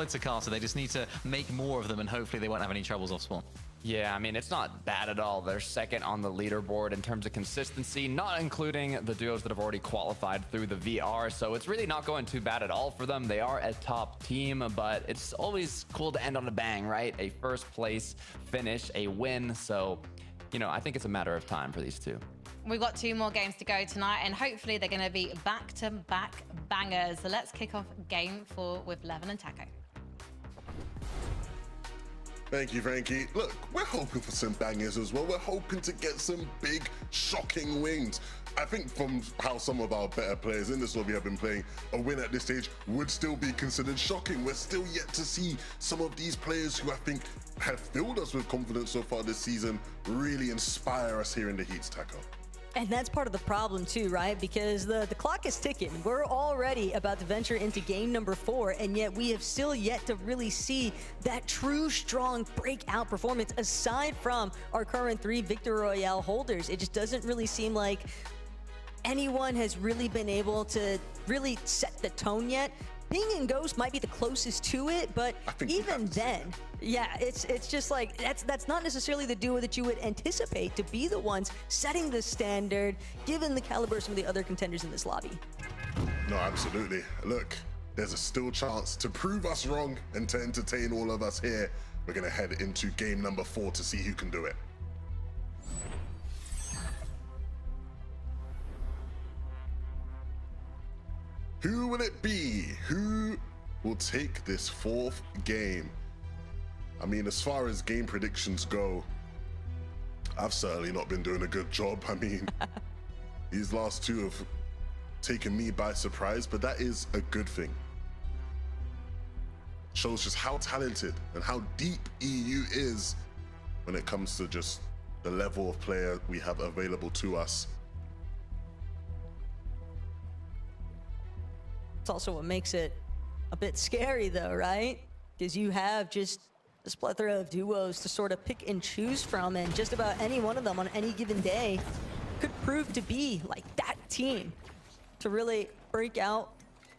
to Carter. They just need to make more of them, and hopefully they won't have any troubles off spawn. Yeah, I mean, it's not bad at all. They're second on the leaderboard in terms of consistency, not including the duos that have already qualified through the VR. So it's really not going too bad at all for them. They are a top team, but it's always cool to end on a bang, right? A first place finish, a win. So, you know, I think it's a matter of time for these two. We've got 2 more games to go tonight, and hopefully they're going to be back-to-back bangers. So let's kick off game 4 with Levin and Taco. Thank you, Frankie. Look, we're hoping for some bangers as well. We're hoping to get some big, shocking wins. I think from how some of our better players in this lobby have been playing, a win at this stage would still be considered shocking. We're still yet to see some of these players who I think have filled us with confidence so far this season really inspire us here in the HEATS, Taco. And that's part of the problem too, right? Because the clock is ticking. We're already about to venture into game number 4, and yet we have still yet to really see that true, strong breakout performance aside from our current 3 Victory Royale holders. It just doesn't really seem like anyone has really been able to really set the tone yet. Ping and Ghost might be the closest to it, but even then, yeah, it's just like that's not necessarily the duo that you would anticipate to be the ones setting the standard, given the caliber of some of the other contenders in this lobby. No, absolutely. Look, there's a still chance to prove us wrong and to entertain all of us here. We're gonna head into game number 4 to see who can do it. Who will it be? Who will take this 4th game? I mean, as far as game predictions go, I've certainly not been doing a good job. I mean, these last 2 have taken me by surprise, but that is a good thing. Shows just how talented and how deep EU is when it comes to just the level of player we have available to us. It's also what makes it a bit scary though, right? Because you have just this plethora of duos to sort of pick and choose from, and just about any one of them on any given day could prove to be like that team to really break out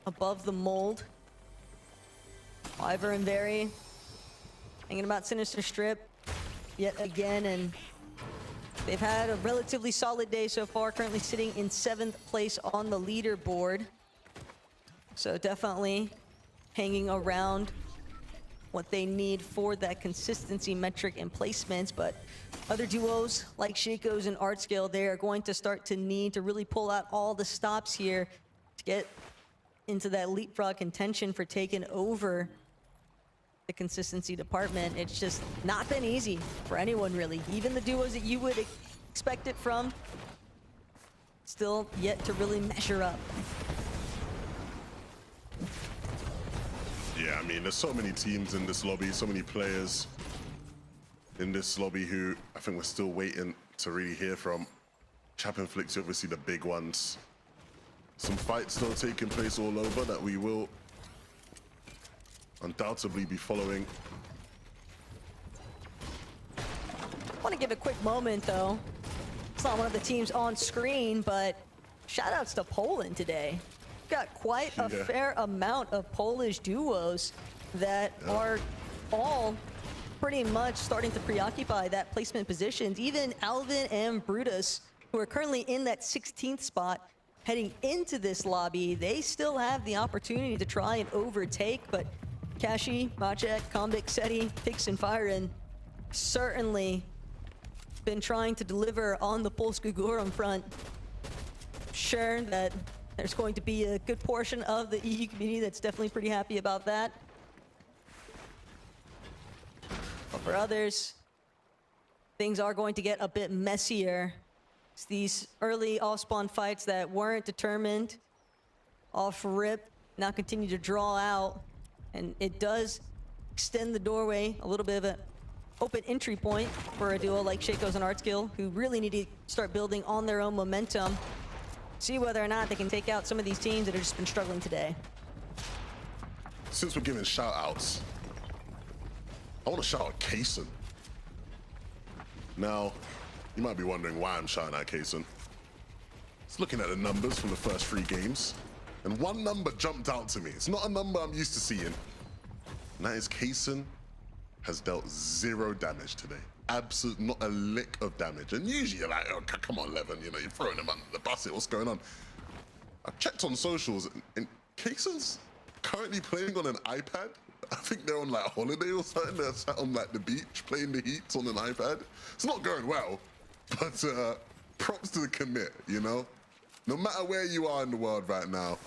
above the mold. Ivor and Very hanging about Sinister Strip yet again, and they've had a relatively solid day so far, currently sitting in 7th place on the leaderboard. So definitely hanging around what they need for that consistency metric and placements. But other duos like Shaco's and Artscale, they are going to start to need to really pull out all the stops here to get into that leapfrog contention for taking over the consistency department. It's just not been easy for anyone really. Even the duos that you would expect it from, still yet to really measure up. Yeah, I mean, there's so many teams in this lobby, so many players in this lobby who I think we're still waiting to really hear from. Chap and Flick's obviously the big ones. Some fights still taking place all over that we will undoubtedly be following. I want to give a quick moment though. It's not one of the teams on screen, but shout outs to Poland today. Got quite a fair amount of Polish duos that are all pretty much starting to preoccupy that placement positions. Even Alvin and Brutus, who are currently in that 16th spot heading into this lobby, they still have the opportunity to try and overtake, but Kashi, Maciek, Kombik, Seti, Pix, and Firen certainly been trying to deliver on the Polsku Górom front. Sure that there's going to be a good portion of the EU community that's definitely pretty happy about that. But for others, things are going to get a bit messier. It's these early off-spawn fights that weren't determined off rip now continue to draw out, and it does extend the doorway, a little bit of an open entry point for a duo like Shaco's and Artscale, who really need to start building on their own momentum. See whether or not they can take out some of these teams that have just been struggling today. Since we're giving shout outs, I want to shout out Kaysen. Now, you might be wondering why I'm shouting out Kaysen. Just looking at the numbers from the first 3 games, and one number jumped out to me. It's not a number I'm used to seeing. And that is Kaysen has dealt 0 damage today. Absolutely not a lick of damage. And usually you're like, oh, come on, Levin, you know, you're throwing him under the bus here, what's going on? I've checked on socials, and Kaysen's currently playing on an iPad. I think they're on like holiday or something. They're sat on like the beach playing the HEATS on an iPad. It's not going well, but props to the commit, you know? No matter where you are in the world right now,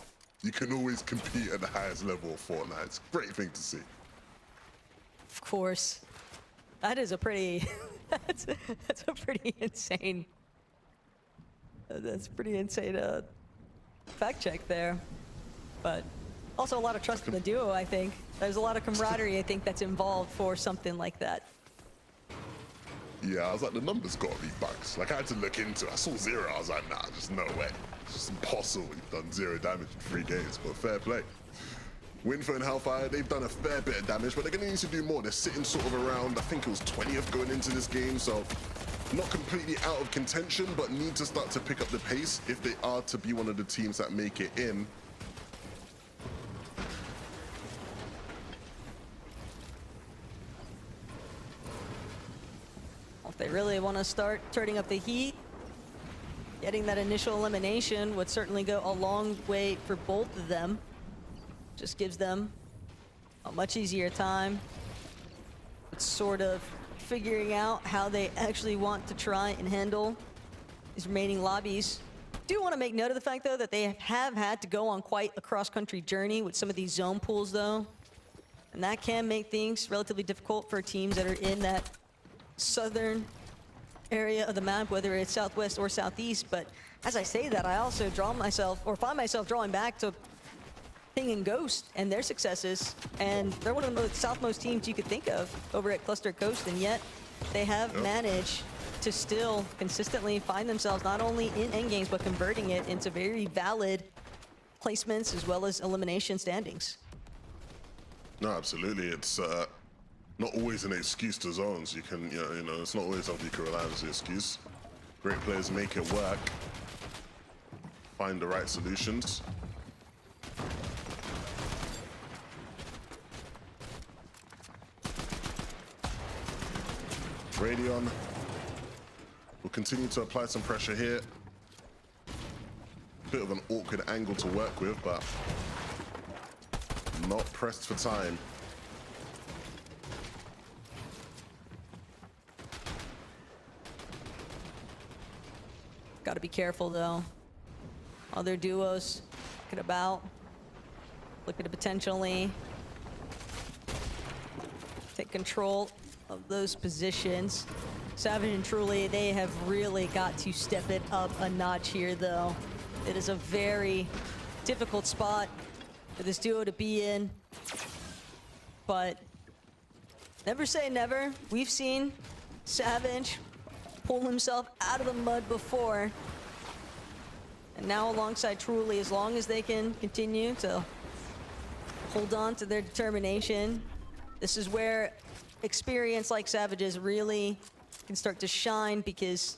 you can always compete at the highest level of Fortnite. It's a great thing to see. Of course. That is a pretty, that's a pretty insane, fact check there. But also a lot of trust in the duo, I think. There's a lot of camaraderie, I think, that's involved for something like that. Yeah, I was like, the numbers gotta be bugs. Like, I had to look into it. I saw 0, I was like, nah, just no way. It's just impossible. You've done 0 damage in 3 games, but fair play. Winfer and Hellfire, they've done a fair bit of damage, but they're gonna need to do more. They're sitting sort of around, I think it was 20th going into this game, so not completely out of contention, but need to start to pick up the pace if they are to be one of the teams that make it in. If they really want to start turning up the heat, getting that initial elimination would certainly go a long way for both of them. Just gives them a much easier time. It's sort of figuring out how they actually want to try and handle these remaining lobbies. Do want to make note of the fact, though, that they have had to go on quite a cross-country journey with some of these zone pools, though. And that can make things relatively difficult for teams that are in that southern area of the map, whether it's southwest or southeast. But as I say that, I also find myself drawing back to Ping and Ghost and their successes, and they're one of the most southmost teams you could think of over at Cluster Coast, and yet they have managed to still consistently find themselves not only in endgames but converting it into very valid placements as well as elimination standings. No, absolutely. It's not always an excuse to zones. You can, you know, it's not always something you can rely on as an excuse. Great players make it work. Find the right solutions. Radion will continue to apply some pressure here. Bit of an awkward angle to work with, but not pressed for time. Got to be careful, though. Other duos looking to potentially take control of those positions. Savage and Truly, they have really got to step it up a notch here, though. It is a very difficult spot for this duo to be in, but never say never. We've seen Savage pull himself out of the mud before, and now alongside Truly, as long as they can continue to hold on to their determination, this is where experience like Savage's really can start to shine, because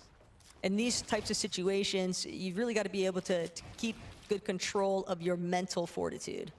in these types of situations, you've really got to be able to keep good control of your mental fortitude.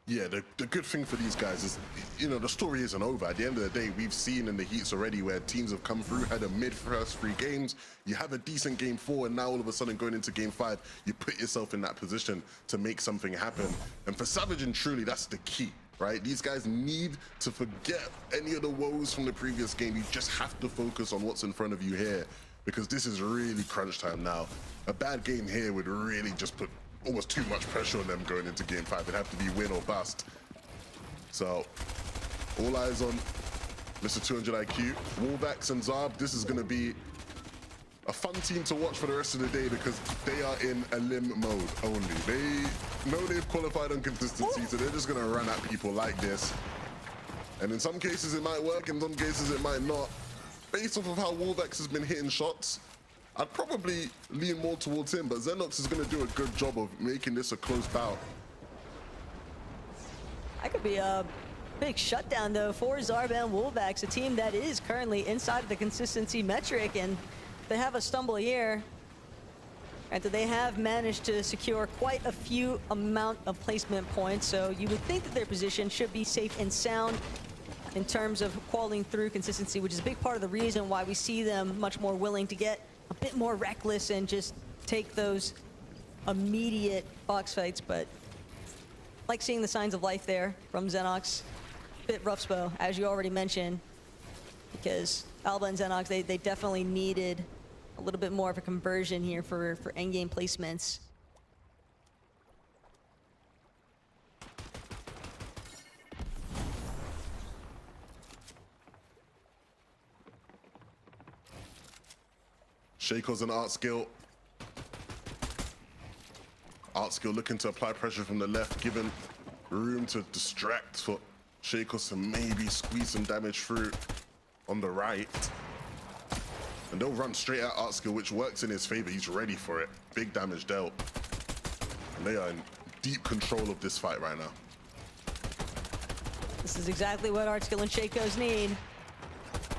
Yeah, the good thing for these guys is, you know, the story isn't over. At the end of the day, we've seen in the HEATS already where teams have come through, had a mid-first 3 games, you have a decent game 4, and now all of a sudden going into game 5, you put yourself in that position to make something happen. And for Savage and Truly, that's the key, right? These guys need to forget any of the woes from the previous game. You just have to focus on what's in front of you here, because this is really crunch time now. A bad game here would really just put almost too much pressure on them going into game 5. It'd have to be win or bust. So, all eyes on Mr. 200 IQ. Wolvax and Zarb, this is going to be a fun team to watch for the rest of the day, because they are in a limb mode only. They know they've qualified on consistency, so they're just going to run at people like this. And in some cases it might work, in some cases it might not. Based off of how Wolvax has been hitting shots, I'd probably lean more towards him, but Xenox is going to do a good job of making this a close bout. That could be a big shutdown, though, for Zarb and Wolvax, a team that is currently inside of the consistency metric, and they have a stumble here. And they have managed to secure quite a few amount of placement points, so you would think that their position should be safe and sound in terms of qualifying through consistency, which is a big part of the reason why we see them much more willing to get a bit more reckless and just take those immediate box fights. But like seeing the signs of life there from Xenox. Bit rough Spo, as you already mentioned, because Alba and Xenox, they definitely needed a little bit more of a conversion here for endgame placements. Shaco's an art skill. Art skill looking to apply pressure from the left, giving room to distract for Shaco's to maybe squeeze some damage through on the right. And they'll run straight at art skill, which works in his favor. He's ready for it. Big damage dealt. And they are in deep control of this fight right now. This is exactly what art skill and Shaco's need.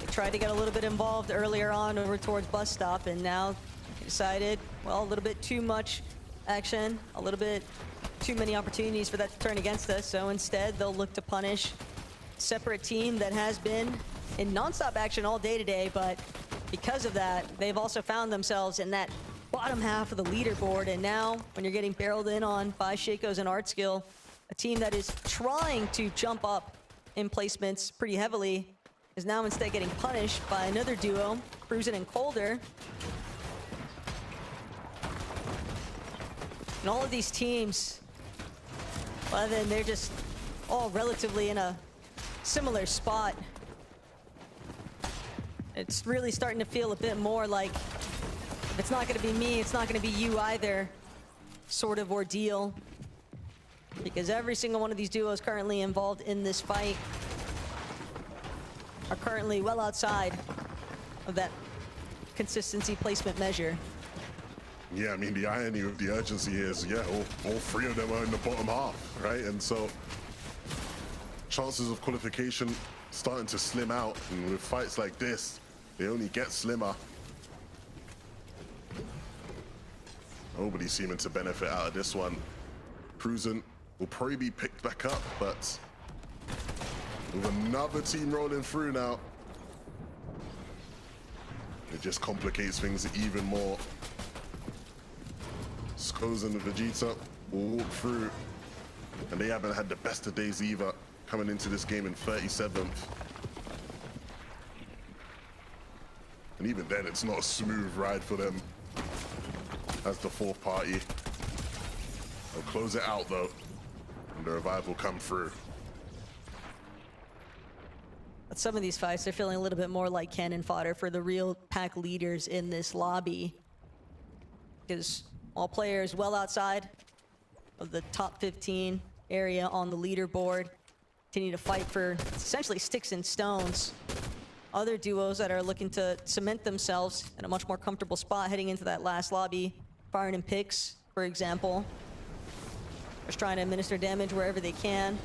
They tried to get a little bit involved earlier on over towards bus stop, and now decided, well, a little bit too much action, a little bit too many opportunities for that to turn against us. So instead, they'll look to punish a separate team that has been in non-stop action all day today, but because of that, they've also found themselves in that bottom half of the leaderboard. And now, when you're getting barreled in on by Shaco's and art skill, a team that is trying to jump up in placements pretty heavily is now instead getting punished by another duo, Cruisin' and Colder. And all of these teams, well, then they're just all relatively in a similar spot. It's really starting to feel a bit more like, if it's not going to be me, it's not going to be you either, sort of ordeal. Because every single one of these duos currently involved in this fight are currently well outside of that consistency placement measure. Yeah, I mean, the irony of the urgency here is, yeah, all three of them are in the bottom half, right? And so chances of qualification starting to slim out, and with fights like this, they only get slimmer. Nobody's seeming to benefit out of this one. Cruisin' will probably be picked back up, but with another team rolling through now, it just complicates things even more. Skos and Vegeta will walk through, and they haven't had the best of days either, coming into this game in 37th. And even then, it's not a smooth ride for them as the fourth party. They'll close it out though, and the revive will come through. But some of these fights are feeling a little bit more like cannon fodder for the real pack leaders in this lobby, because all players well outside of the top 15 area on the leaderboard continue to fight for essentially sticks and stones. Other duos that are looking to cement themselves in a much more comfortable spot heading into that last lobby, Firing and Picks, for example, just trying to administer damage wherever they can.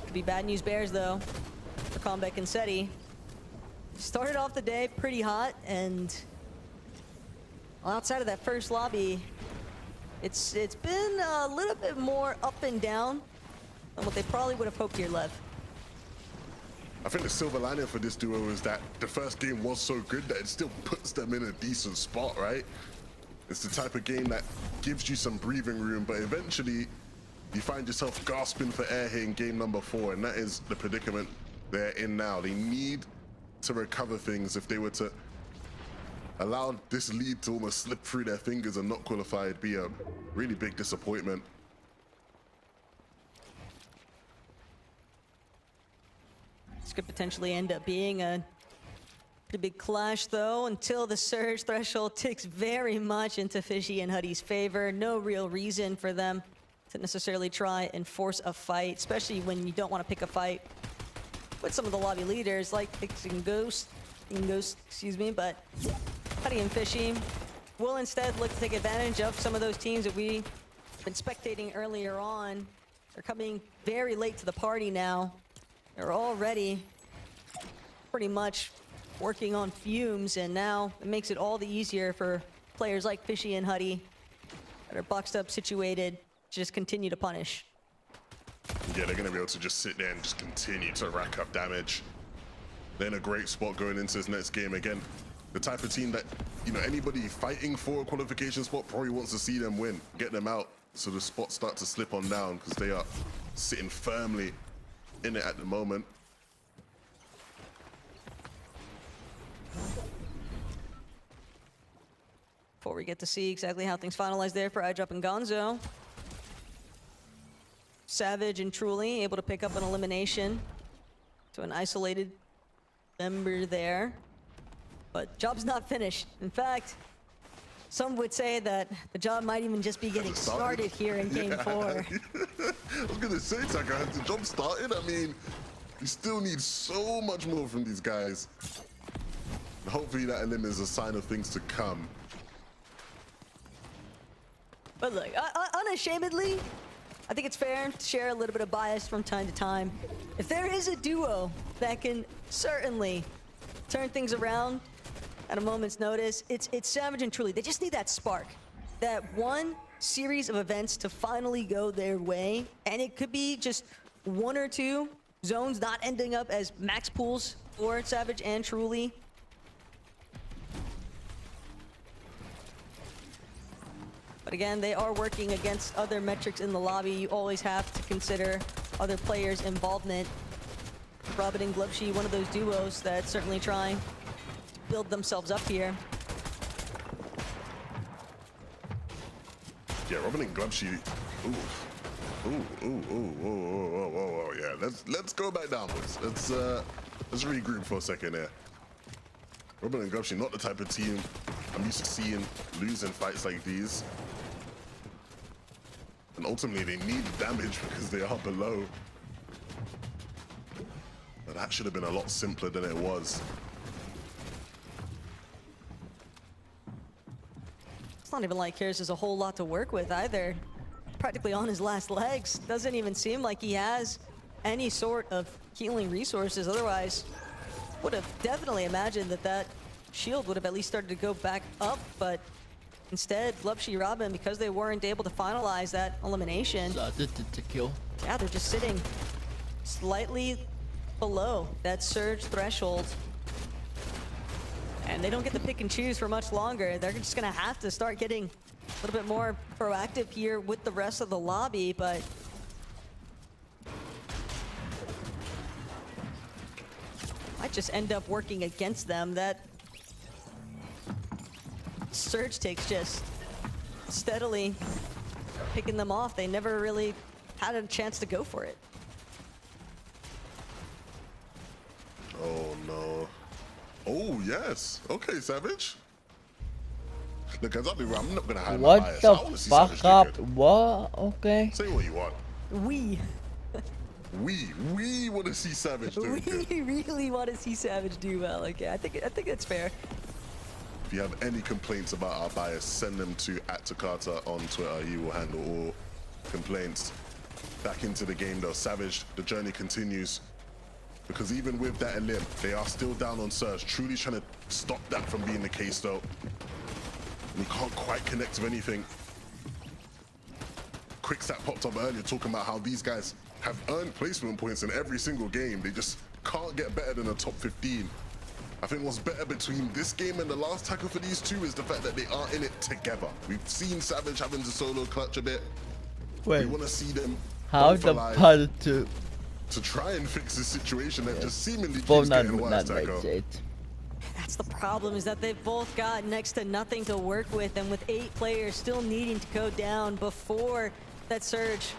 Could be bad news bears though for Combat Concetti. Started off the day pretty hot, and outside of that first lobby, it's been a little bit more up and down than what they probably would have hoped here, Lev. I think the silver lining for this duo is that the first game was so good that it still puts them in a decent spot, right? It's the type of game that gives you some breathing room, but eventually you find yourself gasping for air here in game number 4, and that is the predicament they're in now. They need to recover things. If they were to allow this lead to almost slip through their fingers and not qualify, it'd be a really big disappointment. This could potentially end up being a pretty big clash though, until the surge threshold ticks very much into Fishy and Huddy's favor. No real reason for them to necessarily try and force a fight, especially when you don't want to pick a fight with some of the lobby leaders like Pix and Ghost, excuse me, but Huddy and Fishy will instead look to take advantage of some of those teams that we've been spectating earlier on. They're coming very late to the party now. They're already pretty much working on fumes, and now it makes it all the easier for players like Fishy and Huddy that are boxed up, situated, just continue to punish. Yeah, they're going to be able to just sit there and just continue to rack up damage. They're in a great spot going into this next game. Again, the type of team that, you know, anybody fighting for a qualification spot probably wants to see them win, get them out, so the spots start to slip on down because they are sitting firmly in it at the moment. Before we get to see exactly how things finalize there for iDrop and Gonzo. Savage and Truly able to pick up an elimination to an isolated member there. But job's not finished. In fact, some would say that the job might even just be getting started here in Game 4. I was going to say, Taka, has the job started? I mean, you still need so much more from these guys. And hopefully that elim is a sign of things to come. But look, unashamedly, I think it's fair to share a little bit of bias from time to time. If there is a duo that can certainly turn things around at a moment's notice, it's Savage and Truly. They just need that spark, that one series of events to finally go their way. And it could be just one or two zones not ending up as max pools for Savage and Truly. But again, they are working against other metrics in the lobby. You always have to consider other players' involvement. Robin and Glubshy, one of those duos that's certainly trying to build themselves up here. Yeah, Robin and Glubshy. Ooh. Yeah, let's go back down, boys. Let's regroup for a second here. Robin and Glubshy, not the type of team I'm used to seeing losing fights like these. And ultimately, they need damage because they are below. But that should have been a lot simpler than it was. It's not even like Karis has a whole lot to work with either. Practically on his last legs. Doesn't even seem like he has any sort of healing resources. Otherwise, would have definitely imagined that that shield would have at least started to go back up, but instead, Glubshy, Robin, because they weren't able to finalize that elimination. To kill. Yeah, they're just sitting slightly below that surge threshold. And they don't get to pick and choose for much longer. They're just gonna have to start getting a little bit more proactive here with the rest of the lobby, but might just end up working against them. That surge takes just steadily picking them off. They never really had a chance to go for it. Oh no. Oh yes. Okay, Savage. Look, as I'll be real, I'm not gonna hide my bias. I wanna see Savage What the fuck do up? good. What? Okay. Say what you want. We We want to see Savage do good. we really want to see Savage do well. Okay, I think that's fair. If you have any complaints about our bias, send them to @Takata on Twitter. He will handle all complaints. Back into the game though, Savage, the journey continues. Because even with that elim, they are still down on Surge. Truly trying to stop that from being the case though. And he can't quite connect with anything. Quicksat popped up earlier talking about how these guys have earned placement points in every single game. They just can't get better than a top 15. I think what's better between this game and the last tackle for these two is the fact that they are in it together. We've seen Savage having to solo clutch a bit. Wait. We want to see them How both the alive pull to try and fix this situation that just seemingly keeps both getting not worse, Taco. makes it. That's the problem, is that they've both got next to nothing to work with, and with 8 players still needing to go down before that surge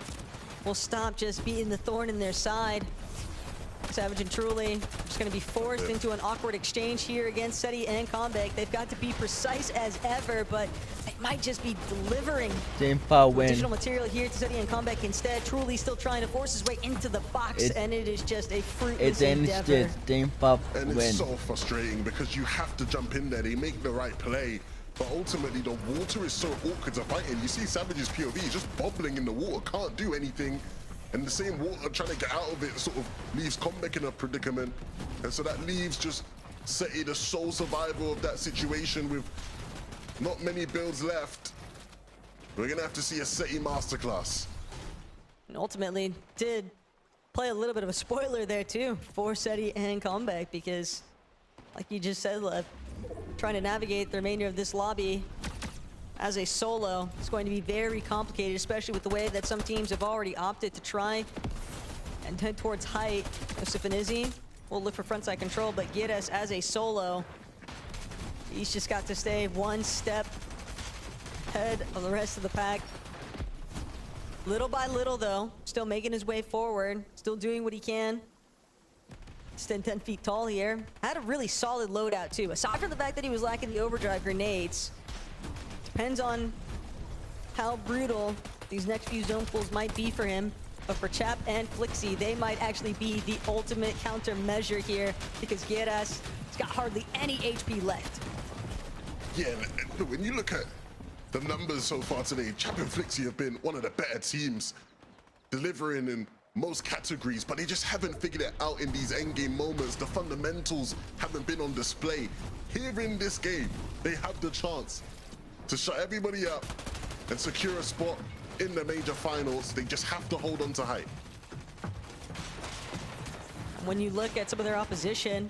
will stop just being the thorn in their side. Savage and Truly just going to be forced into an awkward exchange here against Seti and Comeback. They've got to be precise as ever, but they might just be delivering Teamfa win. digital material here to Seti and Comeback instead. Truly still trying to force his way into the box, and it is just a fruitless It ends endeavor. just Teamfa And win. it's so frustrating because you have to jump in there. They make the right play, but ultimately the water is so awkward to fight in. You see Savage's POV, he's just bobbling in the water, can't do anything. And the same water trying to get out of it sort of leaves Comeback in a predicament. And so that leaves just Seti the sole survivor of that situation with not many builds left. We're gonna have to see a Seti masterclass. And ultimately did play a little bit of a spoiler there too for Seti and Comeback, because like you just said, Lev, trying to navigate the remainder of this lobby as a solo is going to be very complicated, especially with the way that some teams have already opted to try and head towards height. Yosef will look for frontside control, but HEATS as a solo, he's just got to stay one step ahead of the rest of the pack. Little by little though, still making his way forward, still doing what he can. Still 10 feet tall here. Had a really solid loadout too. Aside from the fact that he was lacking the overdrive grenades, depends on how brutal these next few zone pulls might be for him. But for Chap and Flixie, they might actually be the ultimate countermeasure here, because HEATS has got hardly any HP left. Yeah, when you look at the numbers so far today, Chap and Flixie have been one of the better teams, delivering in most categories, but they just haven't figured it out in these endgame moments. The fundamentals haven't been on display. Here in this game, they have the chance to shut everybody up and secure a spot in the major finals. They just have to hold on to height. When you look at some of their opposition,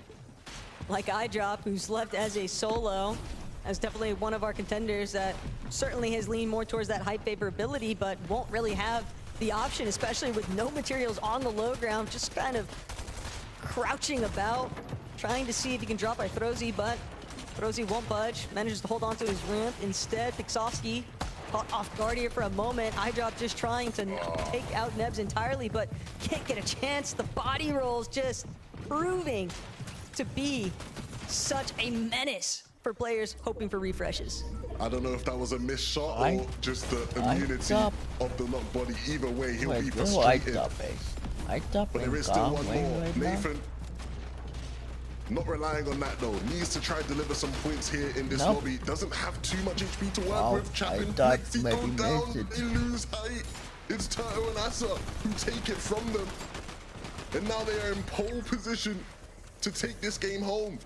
like iDrop, who's left as a solo, as definitely one of our contenders that certainly has leaned more towards that height favorability, but won't really have the option, especially with no materials on the low ground, just kind of crouching about, trying to see if he can drop by Throzy, but Throzy won't budge, manages to hold on to his ramp. Instead, Pixovsky caught off guard here for a moment. iDrop just trying to take out Nebs entirely, but can't get a chance. The body rolls just proving to be such a menace for players hoping for refreshes. I don't know if that was a missed shot or just the immunity of the knock body. Either way, he'll be frustrated. But there is still one more. Nathan, not relying on that though, needs to try and deliver some points here in this lobby. Doesn't have too much HP to work with. Chap and Flixie go down, they lose height. It's Turtle and Asa who take it from them. And now they are in pole position to take this game home.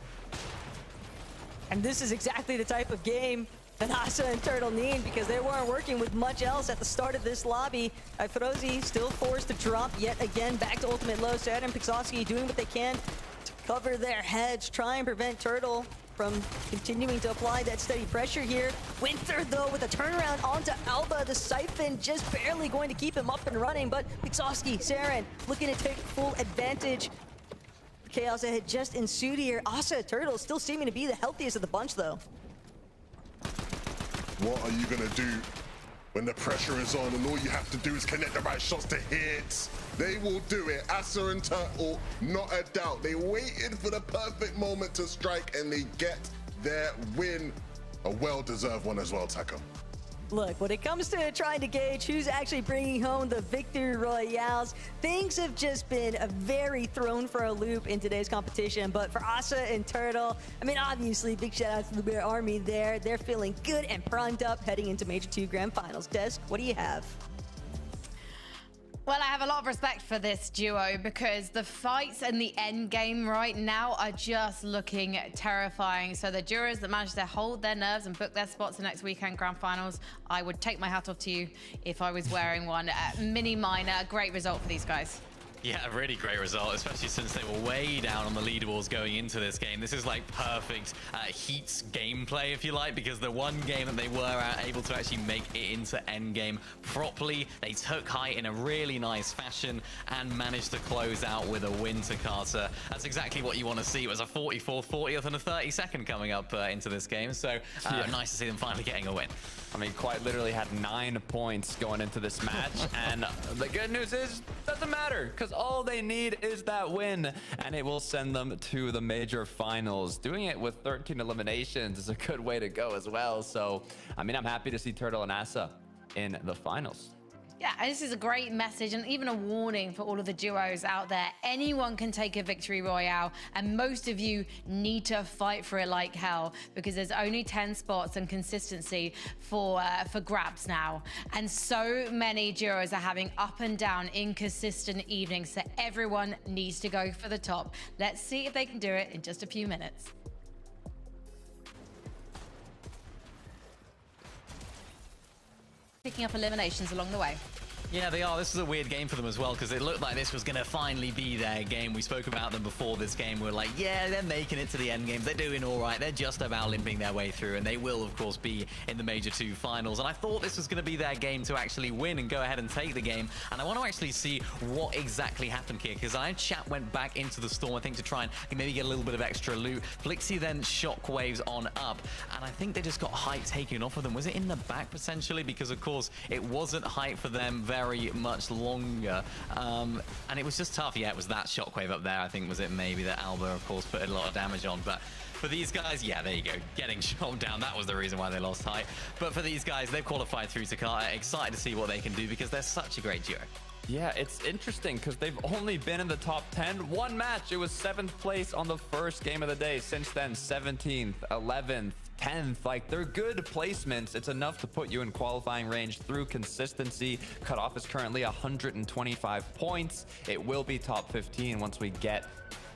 And this is exactly the type of game that Asa and Turtle need, because they weren't working with much else at the start of this lobby. Frozy still forced to drop yet again back to ultimate low. Sad and Pixovsky doing what they can to cover their heads, try and prevent Turtle from continuing to apply that steady pressure here. Winter, though, with a turnaround onto Alba. The Siphon just barely going to keep him up and running, but Pixovsky, Saren looking to take full advantage. Chaos that had just ensued here. Asa Turtle still seeming to be the healthiest of the bunch, though. What are you gonna do when the pressure is on and all you have to do is connect the right shots to hits? They will do it. Asa and Turtle, not a doubt. They waited for the perfect moment to strike and they get their win. A well-deserved one as well, Taka. Look, when it comes to trying to gauge who's actually bringing home the victory royales, things have just been very thrown for a loop in today's competition. But for Asa and Turtle, I mean, obviously, big shout out to the Bear Army there. They're feeling good and primed up heading into Major 2 Grand Finals. Des, what do you have? Well, I have a lot of respect for this duo, because the fights and the end game right now are just looking terrifying. So the jurors that managed to hold their nerves and book their spots the next weekend grand finals, I would take my hat off to you if I was wearing one. Mini minor, great result for these guys. Yeah, a really great result, especially since they were way down on the leaderboards going into this game. This is like perfect HEATS gameplay, if you like, because the one game that they were able to actually make it into endgame properly, they took height in a really nice fashion and managed to close out with a win to Carter. That's exactly what you want to see. It was a 44th, 40th, and a 32nd coming up into this game. So nice to see them finally getting a win. I mean, quite literally had 9 points going into this match. And the good news is, doesn't matter, because all they need is that win, and it will send them to the major finals. Doing it with 13 eliminations is a good way to go as well. So, I mean, I'm happy to see Turtle and Asa in the finals. Yeah, and this is a great message and even a warning for all of the duos out there. Anyone can take a victory royale, and most of you need to fight for it like hell because there's only 10 spots and consistency for grabs now. And so many duos are having up and down inconsistent evenings, so everyone needs to go for the top. Let's see if they can do it in just a few minutes. Picking up eliminations along the way. Yeah, they are. This is a weird game for them as well because it looked like this was going to finally be their game. We spoke about them before this game. We're like, yeah, they're making it to the end games. They're doing all right. They're just about limping their way through, and they will, of course, be in the Major 2 finals. And I thought this was going to be their game to actually win and go ahead and take the game. And I want to actually see what exactly happened here because Chat went back into the storm, I think, to try and maybe get a little bit of extra loot. Flixie then shockwaves on up, and I think they just got height taken off of them. Was it in the back, potentially? Because, of course, it wasn't height for them very much longer, and it was just tough. Yeah, it was that shockwave up there, I think, was it maybe that Alba, of course, put a lot of damage on. But for these guys, yeah, there you go, getting shot down, that was the reason why they lost height. But for these guys, they've qualified through to Carter. Excited to see what they can do because they're such a great duo. Yeah, it's interesting because they've only been in the top 10 one match. It was 7th place on the first game of the day. Since then, 17th, 11th, 10th. Like, they're good placements. It's enough to put you in qualifying range through consistency. Cutoff is currently 125 points. It will be top 15 once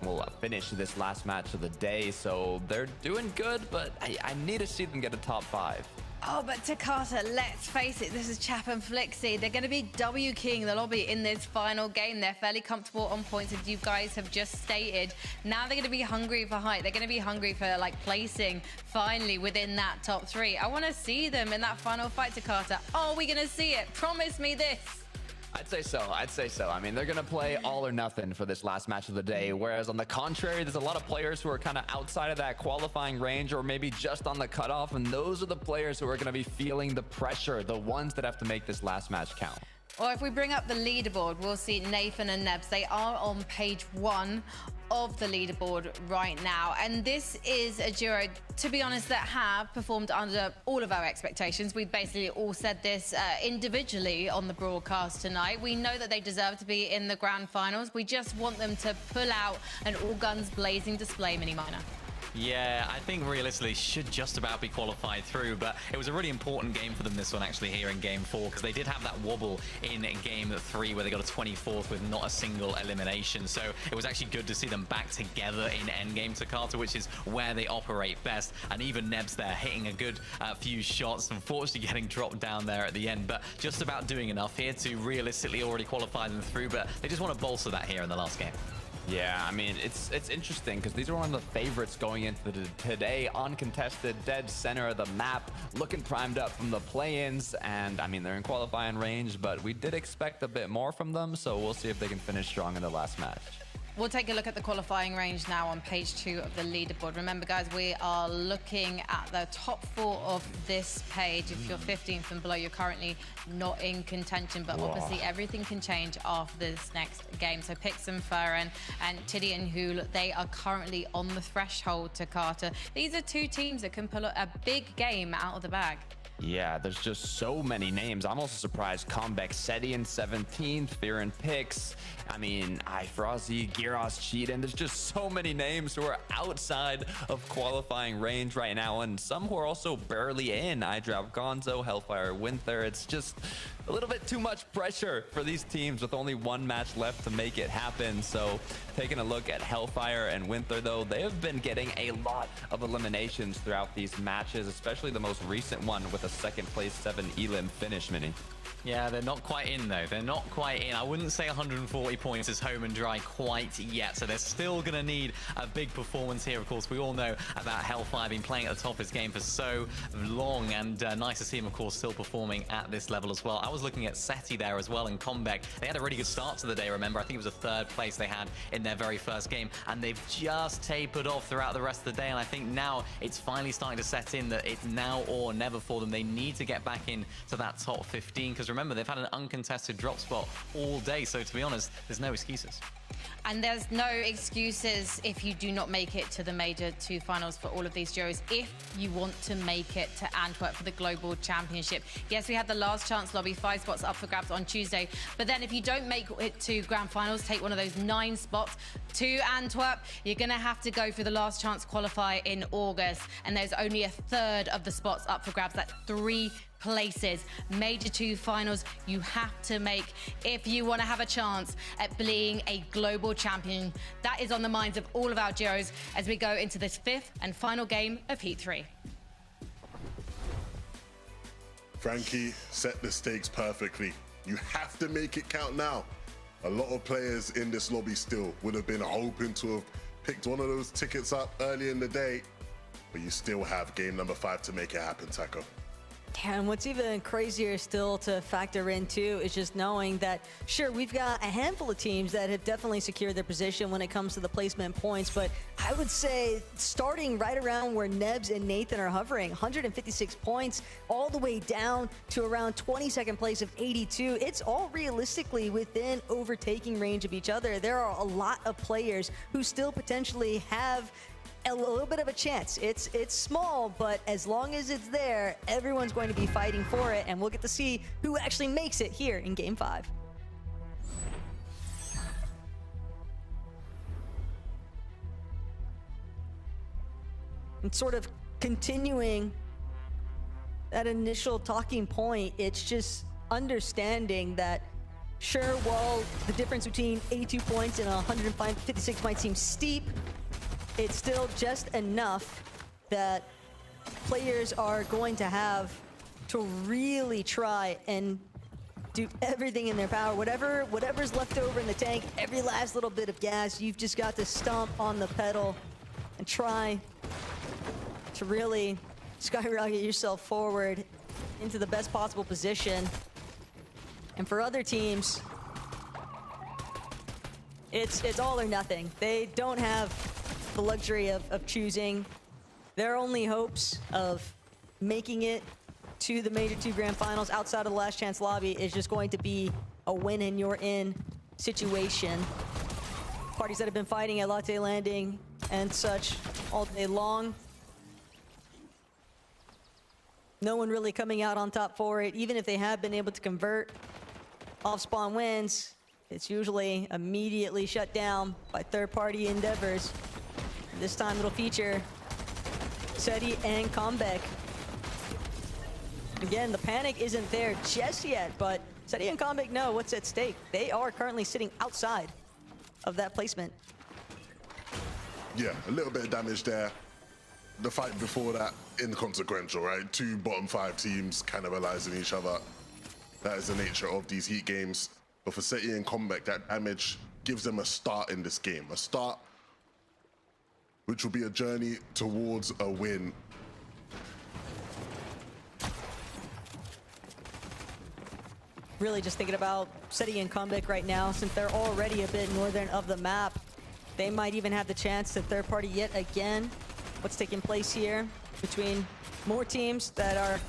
we'll finish this last match of the day. So they're doing good, but I need to see them get a top 5. Oh, but Takata, let's face it, this is Chap and Flixie. They're going to be W-king the lobby in this final game. They're fairly comfortable on points, as you guys have just stated. Now they're going to be hungry for height. They're going to be hungry for, like, placing finally within that top 3. I want to see them in that final fight, Takata. Are we going to see it? Promise me this. I'd say so. I mean, they're going to play all or nothing for this last match of the day. Whereas on the contrary, there's a lot of players who are kind of outside of that qualifying range or maybe just on the cutoff. And those are the players who are going to be feeling the pressure, the ones that have to make this last match count. Or if we bring up the leaderboard, we'll see Nathan and Nebs. They are on page 1 of the leaderboard right now, and this is a duo, to be honest, that have performed under all of our expectations. We've basically all said this individually on the broadcast tonight. We know that they deserve to be in the grand finals. We just want them to pull out an all guns blazing display, Mini Miner. Yeah, I think realistically should just about be qualified through, but it was a really important game for them, this one, actually, here in game 4, because they did have that wobble in game 3 where they got a 24th with not a single elimination. So it was actually good to see them back together in endgame Takata, which is where they operate best. And even Nebs there hitting a good few shots, unfortunately getting dropped down there at the end, but just about doing enough here to realistically already qualify them through, but they just want to bolster that here in the last game. Yeah, I mean, it's interesting because these are one of the favorites going into today, uncontested, dead center of the map, looking primed up from the play-ins, and I mean, they're in qualifying range, but we did expect a bit more from them, so we'll see if they can finish strong in the last match. We'll take a look at the qualifying range now on page 2 of the leaderboard. Remember, guys, we are looking at the top 4 of this page. If you're 15th and below, you're currently not in contention, but obviously everything can change after this next game. So Pix and Farron and Tiddy and Hool, they are currently on the threshold to Carter. These are 2 teams that can pull a big game out of the bag. Yeah, there's just so many names. I'm also surprised Comeback Seti in 17th, Fear and Pix. I mean, Ifrazi, Giros, Cheatin. There's just so many names who are outside of qualifying range right now, and some who are also barely in. iDrop, Gonzo, Hellfire, Winther. It's just a little bit too much pressure for these teams with only 1 match left to make it happen. So taking a look at Hellfire and Winther, though, they have been getting a lot of eliminations throughout these matches, especially the most recent one with a 2nd place 7 Elim finish, Mini. Yeah, they're not quite in, though. They're not quite in. I wouldn't say 140 points is home and dry quite yet, so they're still going to need a big performance here. Of course, we all know about Hellfire being playing at the top of his game for so long, and nice to see him, of course, still performing at this level as well. I was looking at Seti there as well, and Comeback. They had a really good start to the day, remember? I think it was a 3rd place they had in their very first game, and they've just tapered off throughout the rest of the day, and I think now it's finally starting to set in that it's now or never for them. They need to get back into that top 15, because because remember, they've had an uncontested drop spot all day. So to be honest, there's no excuses. And there's no excuses if you do not make it to the Major 2 finals for all of these duos, if you want to make it to Antwerp for the Global Championship. Yes, we had the last chance lobby, 5 spots up for grabs on Tuesday. But then if you don't make it to grand finals, take one of those 9 spots to Antwerp, you're going to have to go through the last chance qualifier in August. And there's only a third of the spots up for grabs. That's 3 places. Major 2 finals you have to make if you want to have a chance at being a global champion. That is on the minds of all of our duos as we go into this 5th and final game of Heat 3. Frankie set the stakes perfectly. You have to make it count now. A lot of players in this lobby still would have been hoping to have picked one of those tickets up early in the day, but you still have game number 5 to make it happen, Taco. And what's even crazier still to factor in too is just knowing that, sure, we've got a handful of teams that have definitely secured their position when it comes to the placement points, but I would say starting right around where Nebs and Nathan are hovering, 156 points, all the way down to around 22nd place of 82. It's all realistically within overtaking range of each other. There are a lot of players who still potentially have a little bit of a chance. It's small, but as long as it's there, everyone's going to be fighting for it, and we'll get to see who actually makes it here in Game 5. And sort of continuing that initial talking point, it's just understanding that, sure, while the difference between 82 points and 156 might seem steep, it's still just enough that players are going to have to really try and do everything in their power. Whatever's left over in the tank, every last little bit of gas, you've just got to stomp on the pedal and try to really skyrocket yourself forward into the best possible position. And for other teams, it's all or nothing. They don't have the luxury of choosing. Their only hopes of making it to the Major 2 Grand Finals outside of the last chance lobby is just going to be a win and you're in situation. Parties that have been fighting at Latte Landing and such all day long. No one really coming out on top for it. Even if they have been able to convert off spawn wins, it's usually immediately shut down by third-party endeavors. This time it'll feature Seti and Comeback. Again, the panic isn't there just yet, but Seti and Comeback know what's at stake. They are currently sitting outside of that placement. Yeah, a little bit of damage there. The fight before that, inconsequential, right? 2 bottom 5 teams cannibalizing each other. That is the nature of these Heat games. But for Seti and Comeback, that damage gives them a start in this game. A start which will be a journey towards a win. Really just thinking about Seti and Comeback right now, since they're already a bit northern of the map. They might even have the chance to third party yet again. What's taking place here between more teams that are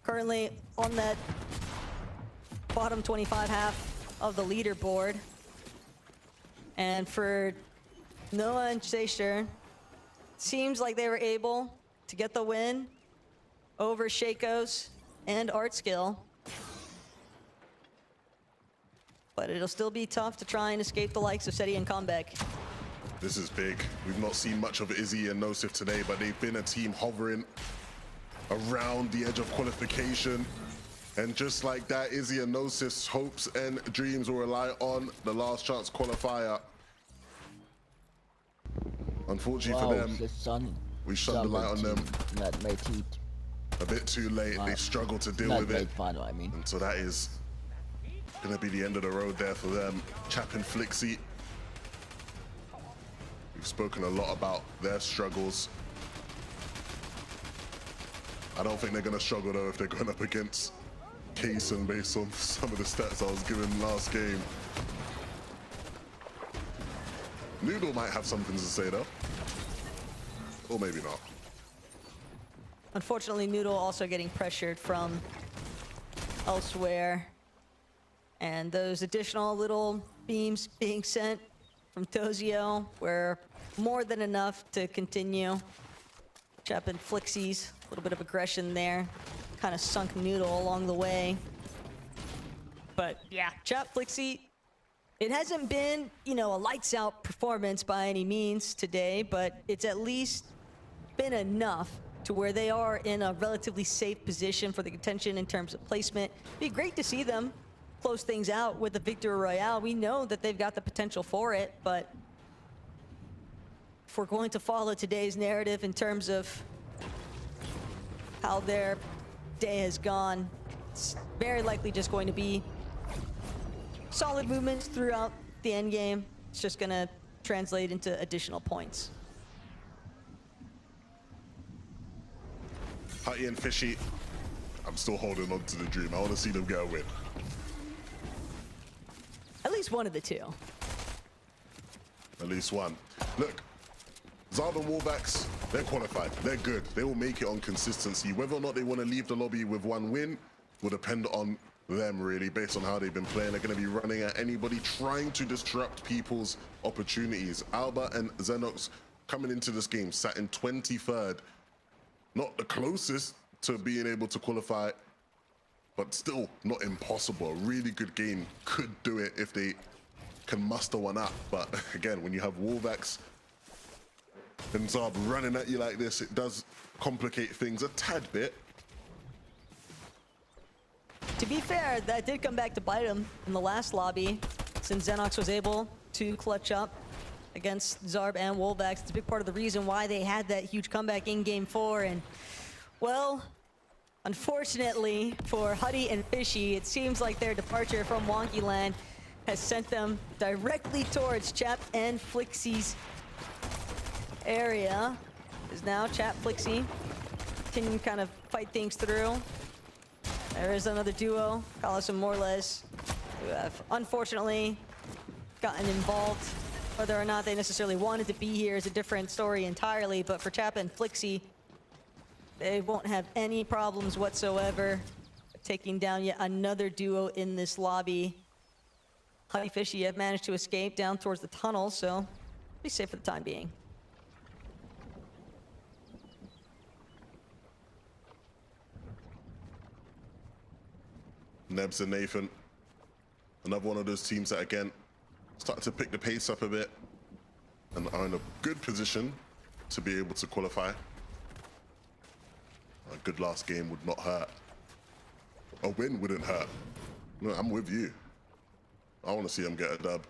currently on that bottom 25 half of the leaderboard. And for Noah and Seisher, seems like they were able to get the win over Shakos and Artskill. But it'll still be tough to try and escape the likes of Seti and Comeback. This is big. We've not seen much of Izzy and Nosif today, but they've been a team hovering around the edge of qualification. And just like that, Izzy and Nosif's hopes and dreams will rely on the last chance qualifier. Unfortunately for them, we shone the light on them Not made Heat. a bit too late. They struggled to deal Not with made it. final, I mean. And so that is going to be the end of the road there for them. Chap and Flixie. We've spoken a lot about their struggles. I don't think they're going to struggle though if they're going up against Kaysen based on some of the stats I was given last game. Noodle might have something to say though. Or maybe not. Unfortunately, Noodle also getting pressured from elsewhere. And those additional little beams being sent from Tozio were more than enough to continue. Chap and Flixie's, a little bit of aggression there. Kind of sunk Noodle along the way. But yeah, Chap, Flixie, it hasn't been, you know, a lights out performance by any means today, but it's at least been enough to where they are in a relatively safe position for the contention in terms of placement. It'd be great to see them close things out with the Victory Royale. We know that they've got the potential for it, but if we're going to follow today's narrative in terms of how their day has gone, it's very likely just going to be solid movements throughout the end game. It's just going to translate into additional points. Hutty and Fishy, I'm still holding on to the dream. I want to see them get a win. At least one of the two. At least one. Look, Zarb and Wolvax, they're qualified. They're good. They will make it on consistency. Whether or not they want to leave the lobby with one win will depend on them, really, based on how they've been playing. They're going to be running at anybody, trying to disrupt people's opportunities. Alba and Xenox coming into this game sat in 23rd. Not the closest to being able to qualify, but still not impossible. A really good game could do it if they can muster one up. But again, when you have Wolvax and Zarb running at you like this, it does complicate things a tad bit. To be fair, that did come back to bite him in the last lobby, since Xenox was able to clutch up against Zarb and Wolvax. It's a big part of the reason why they had that huge comeback in Game 4. And, well, unfortunately for Hutty and Fishy, it seems like their departure from Wonky Land has sent them directly towards Chap and Flixie's area. Is now Chap, Flixie can kind of fight things through. There is another duo, Carlos and Morles, who have unfortunately gotten involved. Whether or not they necessarily wanted to be here is a different story entirely, but for Chap and Flixie, they won't have any problems whatsoever taking down yet another duo in this lobby. Hutty Fishy have managed to escape down towards the tunnel, so be safe for the time being. Nebs and Nathan, another one of those teams that, again, starting to pick the pace up a bit and are in a good position to be able to qualify. A good last game would not hurt. A win wouldn't hurt. No, I'm with you. I want to see them get a dub.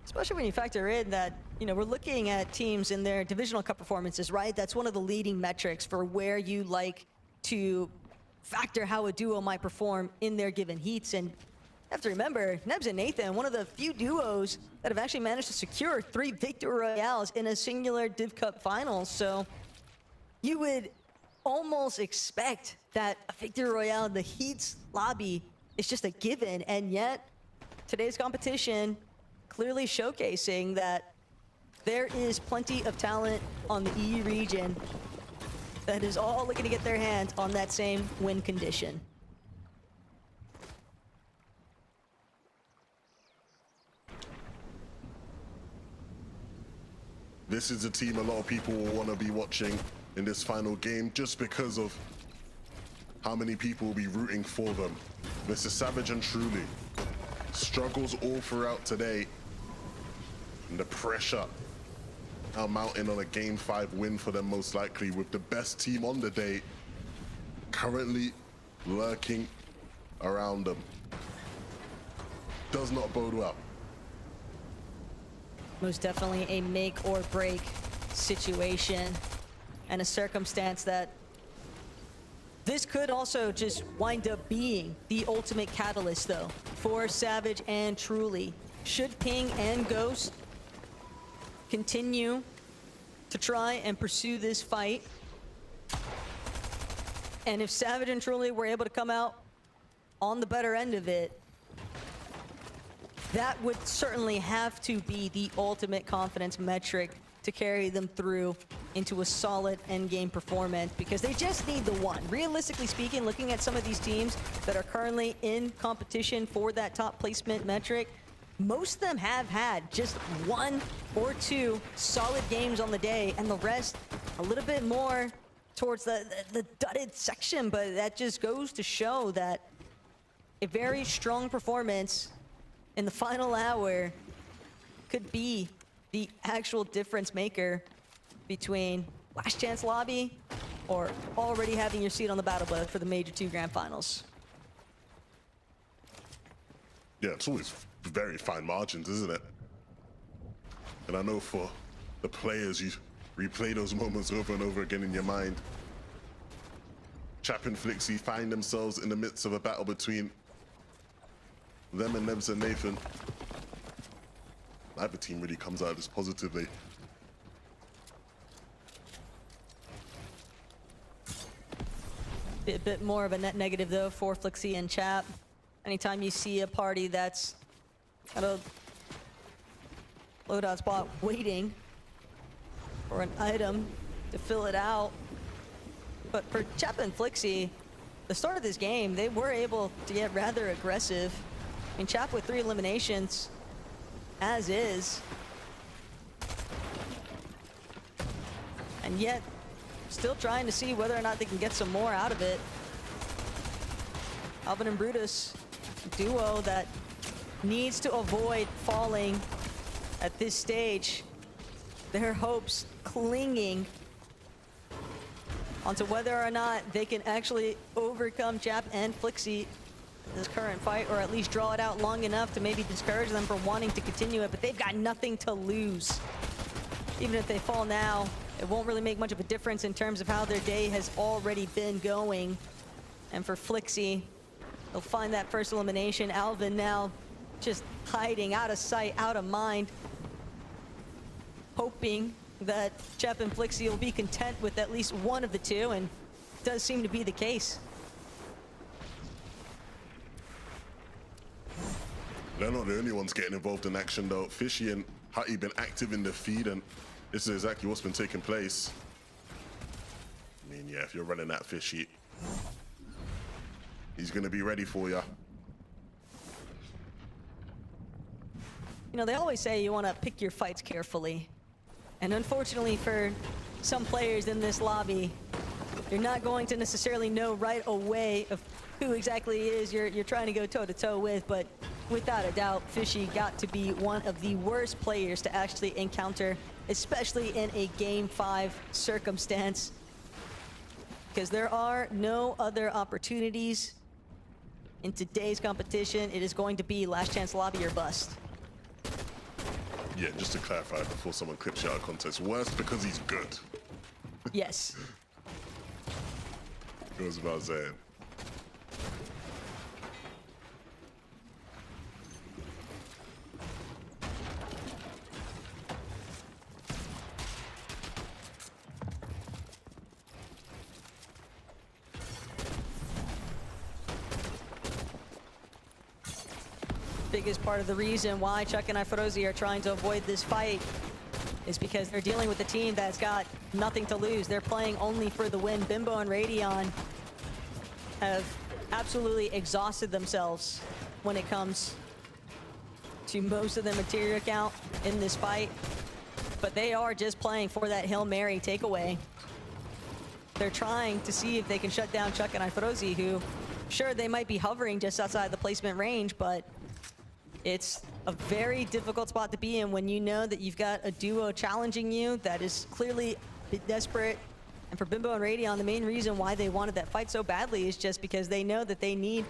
Especially when you factor in that, you know, we're looking at teams in their divisional cup performances, right? That's one of the leading metrics for where you like to factor how a duo might perform in their given heats. And you have to remember, Nebs and Nathan, one of the few duos that have actually managed to secure 3 Victory Royales in a singular Div Cup finals. So you would almost expect that a Victory Royale in the Heats lobby is just a given. And yet, today's competition clearly showcasing that there is plenty of talent on the EU region that is all looking to get their hands on that same win condition. This is a team a lot of people will want to be watching in this final game just because of how many people will be rooting for them. This is Savage and Truly. Struggles all throughout today. And the pressure now mounting on a Game 5 win for them, most likely, with the best team on the day currently lurking around them. Does not bode well. Most definitely a make or break situation, and a circumstance that this could also just wind up being the ultimate catalyst, though, for Savage and Truly. Should Ping and Ghost continue to try and pursue this fight, and if Savage and Truly were able to come out on the better end of it, that would certainly have to be the ultimate confidence metric to carry them through into a solid endgame performance, because they just need the one. Realistically speaking, looking at some of these teams that are currently in competition for that top placement metric, most of them have had just 1 or 2 solid games on the day, and the rest a little bit more towards the dudded section. But that just goes to show that a very strong performance in the final hour could be the actual difference maker between last chance lobby or already having your seat on the battle bus for the Major 2 Grand Finals. Yeah, it's always very fine margins, isn't it? And I know for the players, you replay those moments over and over again in your mind. Chap and Flixie find themselves in the midst of a battle between them and Nebs and Nathan. Neither team really comes out of this positively. A bit more of a net negative though for Flixie and Chap. Anytime you see a party that's at a loadout spot waiting for an item to fill it out. But for Chap and Flixie, the start of this game, they were able to get rather aggressive. I mean, Chap with 3 eliminations as is. And yet, still trying to see whether or not they can get some more out of it. Alvin and Brutus, a duo that needs to avoid falling at this stage. Their hopes clinging onto whether or not they can actually overcome Chap and Flixie in this current fight, or at least draw it out long enough to maybe discourage them from wanting to continue it. But they've got nothing to lose. Even if they fall now, it won't really make much of a difference in terms of how their day has already been going. And for Flixie, they'll find that first elimination. Alvin now just hiding out of sight, out of mind, hoping that Chap and Flixie will be content with at least one of the two, and it does seem to be the case. They're not the only ones getting involved in action though. Fishy and Hutty been active in the feed, and this is exactly what's been taking place. I mean, yeah, if you're running that Fishy, he's gonna be ready for you. You know, they always say you want to pick your fights carefully. And unfortunately for some players in this lobby, you're not going to necessarily know right away of who exactly it is you're trying to go toe-to-toe with. But without a doubt, Fishy got to be one of the worst players to actually encounter, especially in a Game 5 circumstance. Because there are no other opportunities in today's competition. It is going to be last chance lobby or bust. Yeah, just to clarify before someone clips you out of context, worse because he's good. Yes. Goes without saying. Biggest part of the reason why Chuck and Ifrozi are trying to avoid this fight is because they're dealing with a team that's got nothing to lose. They're playing only for the win. Bimbo and Radeon have absolutely exhausted themselves when it comes to most of their material count in this fight. But they are just playing for that Hail Mary takeaway. They're trying to see if they can shut down Chuck and Ifrozi, who, sure, they might be hovering just outside the placement range, but it's a very difficult spot to be in when you know that you've got a duo challenging you that is clearly desperate. And for Bimbo and Radeon, the main reason why they wanted that fight so badly is just because they know that they need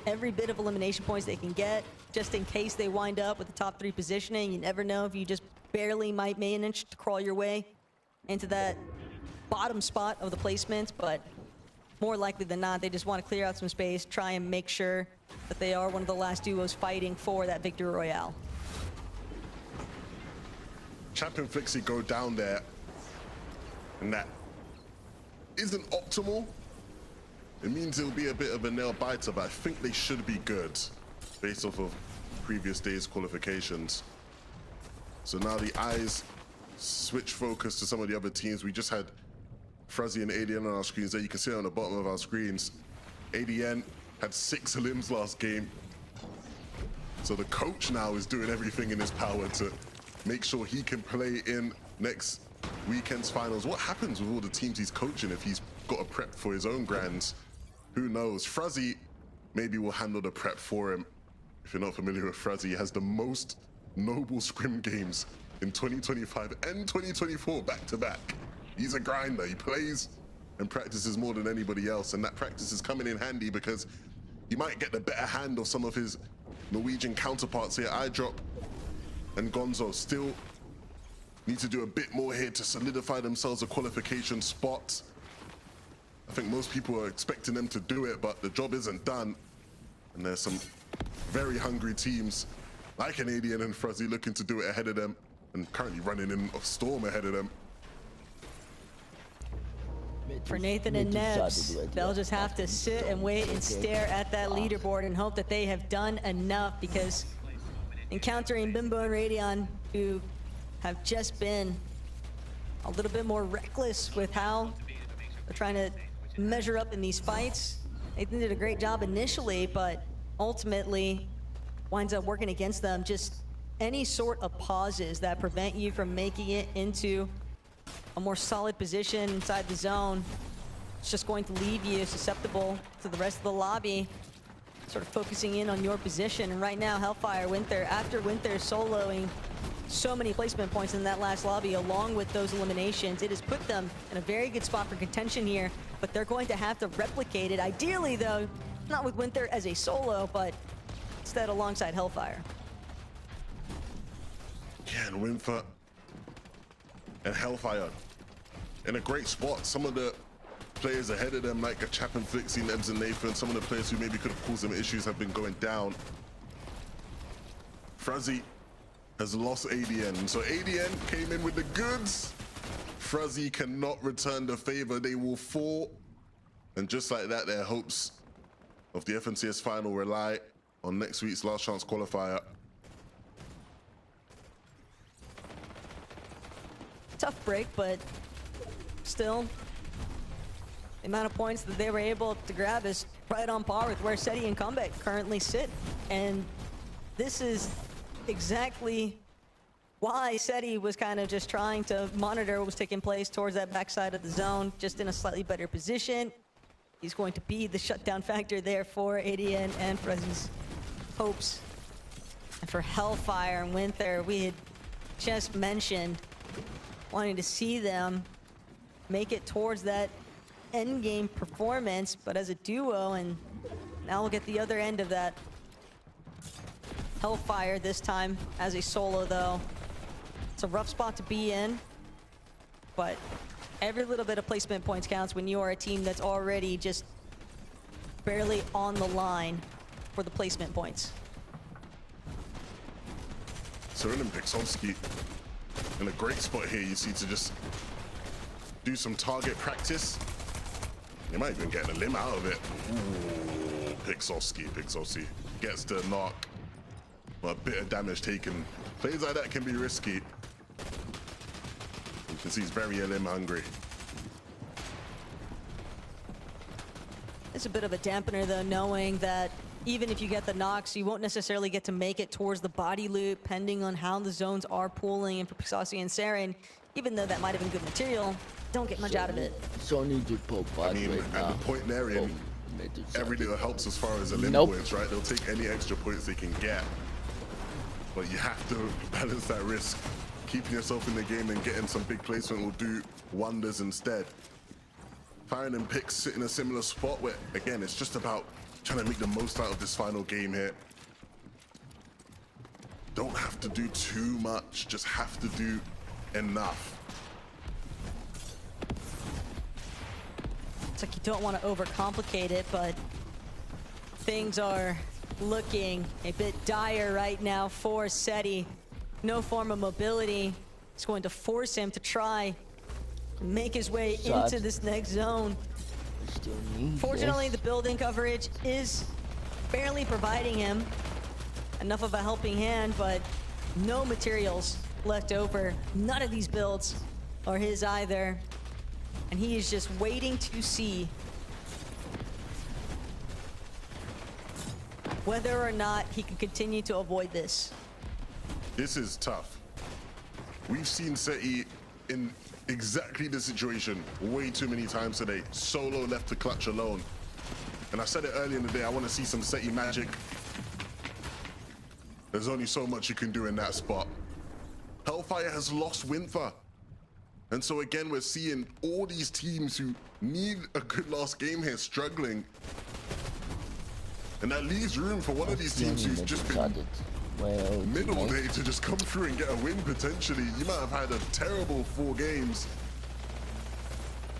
every bit of elimination points they can get, just in case they wind up with the top 3 positioning. You never know if you just barely might manage to crawl your way into that bottom spot of the placements, but more likely than not, they just want to clear out some space, try and make sure that they are one of the last duos fighting for that victory royale. Chap and Flixie go down there, and that isn't optimal. It means it'll be a bit of a nail biter, but I think they should be good based off of previous days' qualifications. So now the eyes switch focus to some of the other teams. We just had Fuzzy and ADN on our screens there. You can see it on the bottom of our screens. ADN had 6 limbs last game. So the coach now is doing everything in his power to make sure he can play in next weekend's finals. What happens with all the teams he's coaching if he's got to prep for his own grands? Who knows? Fuzzy maybe will handle the prep for him. If you're not familiar with Fuzzy, he has the most noble scrim games in 2025 and 2024 back to back. He's a grinder. He plays and practices more than anybody else, and that practice is coming in handy because he might get the better hand of some of his Norwegian counterparts here. iDrop and Gonzo still need to do a bit more here to solidify themselves a qualification spot. I think most people are expecting them to do it, but the job isn't done. And there's some very hungry teams like an ADN and Fuzzy looking to do it ahead of them, and currently running in a storm ahead of them. For Nathan and Nebs, they'll just have to sit and wait and stare at that leaderboard and hope that they have done enough, because encountering Bimbo and Radeon, who have just been a little bit more reckless with how they're trying to measure up in these fights. Nathan did a great job initially, but ultimately winds up working against them. Just any sort of pauses that prevent you from making it into a more solid position inside the zone, it's just going to leave you susceptible to the rest of the lobby, sort of focusing in on your position. And right now, Hellfire, Winther, after Winther soloing so many placement points in that last lobby, along with those eliminations, it has put them in a very good spot for contention here, but they're going to have to replicate it. Ideally, though, not with Winther as a solo, but instead alongside Hellfire. Yeah, and Winther and Hellfire in a great spot. Some of the players ahead of them, like a Chap and Flixie, Nebs and Nathan, some of the players who maybe could have caused them issues have been going down. Fuzzy has lost ADN. So ADN came in with the goods. Fuzzy cannot return the favor. They will fall. And just like that, their hopes of the FNCS final rely on next week's last chance qualifier. Tough break, but still, the amount of points that they were able to grab is right on par with where SETI and Comeback currently sit. And this is exactly why SETI was kind of just trying to monitor what was taking place towards that backside of the zone, just in a slightly better position. He's going to be the shutdown factor there for ADN and Fuzzy's hopes. And for Hellfire and Winther, we had just mentioned wanting to see them make it towards that end game performance, but as a duo, and now we'll get the other end of that. Hellfire this time as a solo, though. It's a rough spot to be in, but every little bit of placement points counts when you are a team that's already just barely on the line for the placement points. Cyril and Pixovsky in a great spot here, you see, to just do some target practice. You might even get a limb out of it. Ooh, Pixovsky gets the knock, but a bit of damage taken. Plays like that can be risky. You can see he's very limb hungry. It's a bit of a dampener, though, knowing that even if you get the knocks, you won't necessarily get to make it towards the body loop, depending on how the zones are pooling. And for Pixossi and Saren, even though that might have been good material, don't get much out of it. So need to pop I mean, right at now. the point they're in, every little helps as far as the limb Nope. points, right? They'll take any extra points they can get. But you have to balance that risk. Keeping yourself in the game and getting some big placement will do wonders instead. Firing and Pix sit in a similar spot where, again, it's just about trying to make the most out of this final game here. Don't have to do too much, just have to do enough. It's like you don't want to overcomplicate it, but things are looking a bit dire right now for SETI. No form of mobility. It's going to force him to try and make his way into this next zone. Fortunately, the building coverage is barely providing him enough of a helping hand, but no materials left over. None of these builds are his either. And he is just waiting to see whether or not he can continue to avoid this. This is tough. We've seen Seti in exactly the situation way too many times today. Solo left to clutch alone. And I said it earlier in the day, I want to see some Seti magic. There's only so much you can do in that spot. Hellfire has lost Winther. And so again, we're seeing all these teams who need a good last game here struggling. And that leaves room for one of these teams who's just been middle day to just come through and get a win potentially. You might have had a terrible 4 games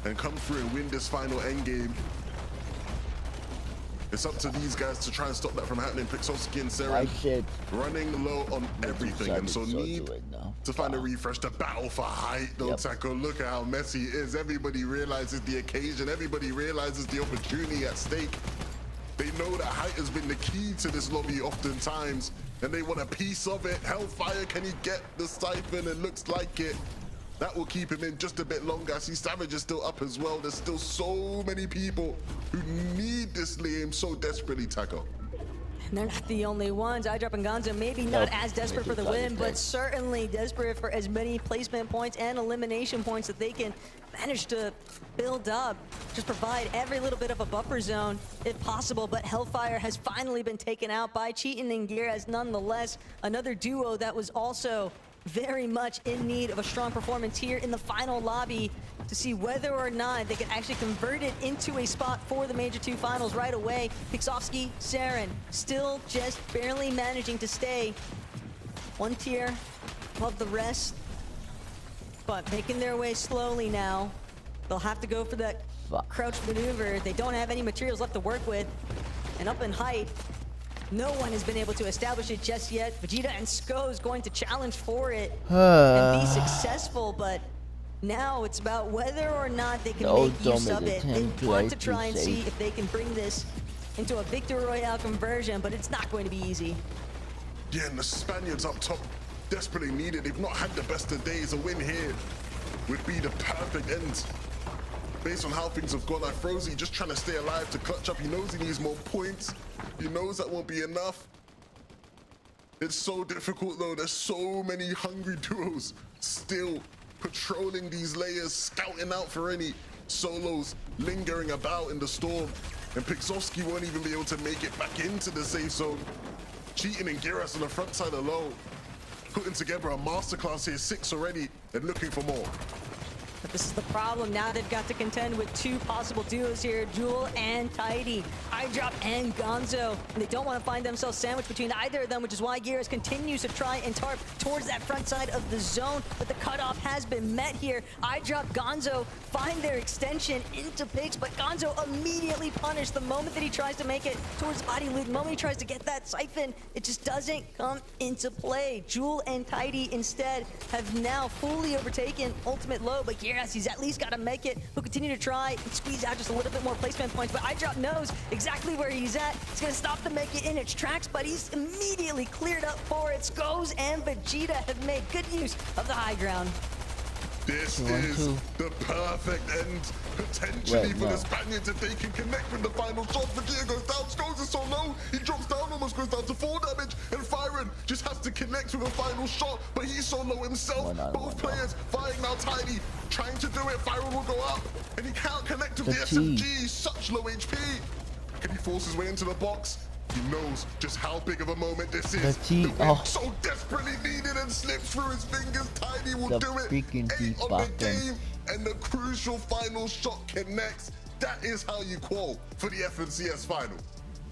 and come through and win this final end game. It's up to these guys to try and stop that from happening. Pixelski and Seren running low on everything, and so need to find a refresh. The battle for height, though, Taco. Look at how messy it is. Everybody realizes the occasion. Everybody realizes the opportunity at stake. They know that height has been the key to this lobby oftentimes, and they want a piece of it. Hellfire, can he get the siphon? It looks like it. That will keep him in just a bit longer. I see Savage is still up as well. There's still so many people who need this lane so desperately, Taco. And they're not the only ones. iDrop and Gonzo maybe not as desperate for the win, but certainly desperate for as many placement points and elimination points that they can manage to build up. Just provide every little bit of a buffer zone if possible, but Hellfire has finally been taken out by Cheatin and Gear as nonetheless another duo that was also very much in need of a strong performance here in the final lobby to see whether or not they can actually convert it into a spot for the Major 2 finals right away. Pixovsky, Saren, still just barely managing to stay one tier above the rest, but making their way slowly now. They'll have to go for that crouch maneuver. They don't have any materials left to work with, and up in height, no one has been able to establish it just yet. Vegeta and Sko is going to challenge for it and be successful, but now it's about whether or not they can make use of it. They want to try and see if they can bring this into a Victory Royale conversion, but it's not going to be easy. Yeah, and the Spaniards up top desperately need it. They've not had the best of days. A win here would be the perfect end. Based on how things have gone, like Frozy just trying to stay alive to clutch up. He knows he needs more points. He knows that won't be enough. It's so difficult though. There's so many hungry duos still patrolling these layers, scouting out for any solos lingering about in the storm. And Pixovsky won't even be able to make it back into the safe zone. Cheating and Giras on the front side alone. Putting together a masterclass here, 6 already, and looking for more. But this is the problem. Now they've got to contend with 2 possible duos here, Jewel and Tidy, iDrop and Gonzo. And they don't want to find themselves sandwiched between either of them, which is why Geras continues to try and tarp towards that front side of the zone. But the cutoff has been met here. iDrop, Gonzo find their extension into Pix, but Gonzo immediately punished the moment that he tries to make it towards body loot. The moment he tries to get that siphon, it just doesn't come into play. Jewel and Tidy instead have now fully overtaken Ultimate Low, but Geras, he's at least got to make it. He'll continue to try and squeeze out just a little bit more placement points, but iDrop knows exactly where he's at. He's going to stop to make it in its tracks, but he's immediately cleared up for it. Skos and Vegeta have made good use of the high ground. This is the perfect end, potentially, for the Spaniards if they can connect with the final shot. Vegeta goes down, Skos is so low, he drops down, almost goes down to 4 damage, and Fyron just has to connect with a final shot, but he's so low himself. Both players fighting now. Tidy trying to do it, Fyron will go up, and he can't connect with the SMG, such low HP. Can he force his way into the box? He knows just how big of a moment this is. The win so desperately needed and slips through his fingers. Tidy will do it. 8 on the game, and the crucial final shot connects. That is how you qual for the FNCS final.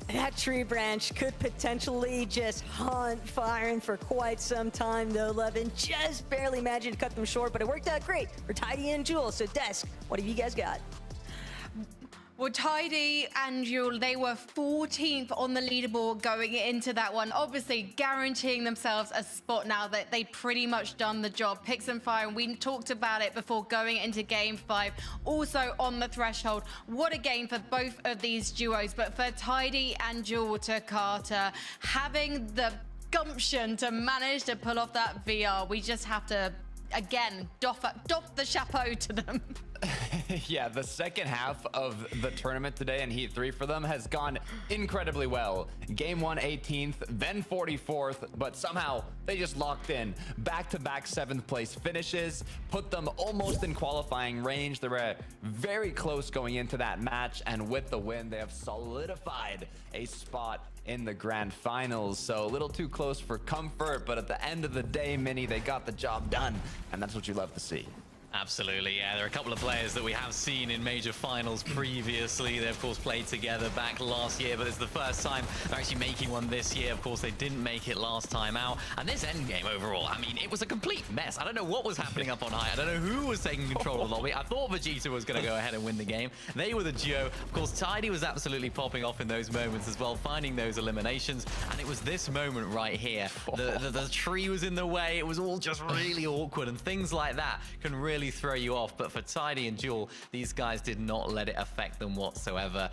That tree branch could potentially just haunt Fyron for quite some time, though. Levin just barely managed to cut them short, but it worked out great for Tidy and Jewel. So, Desk, what have you guys got? Well, Tidy and Jewel, they were 14th on the leaderboard going into that one, obviously guaranteeing themselves a spot now that they pretty much done the job. Pix and Fire, and we talked about it before going into Game 5, also on the threshold. What a game for both of these duos, but for Tidy and Jewel to Carter, having the gumption to manage to pull off that VR. We just have to, again, doff the chapeau to them. Yeah, the second half of the tournament today in Heat 3 for them has gone incredibly well. Game 1, 18th, then 44th, but somehow they just locked in. Back-to-back 7th place finishes, put them almost in qualifying range. They were very close going into that match, and with the win, they have solidified a spot in the grand finals. So a little too close for comfort, but at the end of the day, Mini, they got the job done, and that's what you love to see. Absolutely, yeah. There are a couple of players that we have seen in major finals previously. They, of course, played together back last year, but it's the first time they're actually making one this year. Of course, they didn't make it last time out. And this endgame overall, I mean, it was a complete mess. I don't know what was happening up on high. I don't know who was taking control of the lobby. I thought Vegeta was going to go ahead and win the game. They were the duo. Of course, Tidy was absolutely popping off in those moments as well, finding those eliminations. And it was this moment right here. The tree was in the way. It was all just really awkward, and things like that can really throw you off. But for Tidy and Jewel, these guys did not let it affect them whatsoever.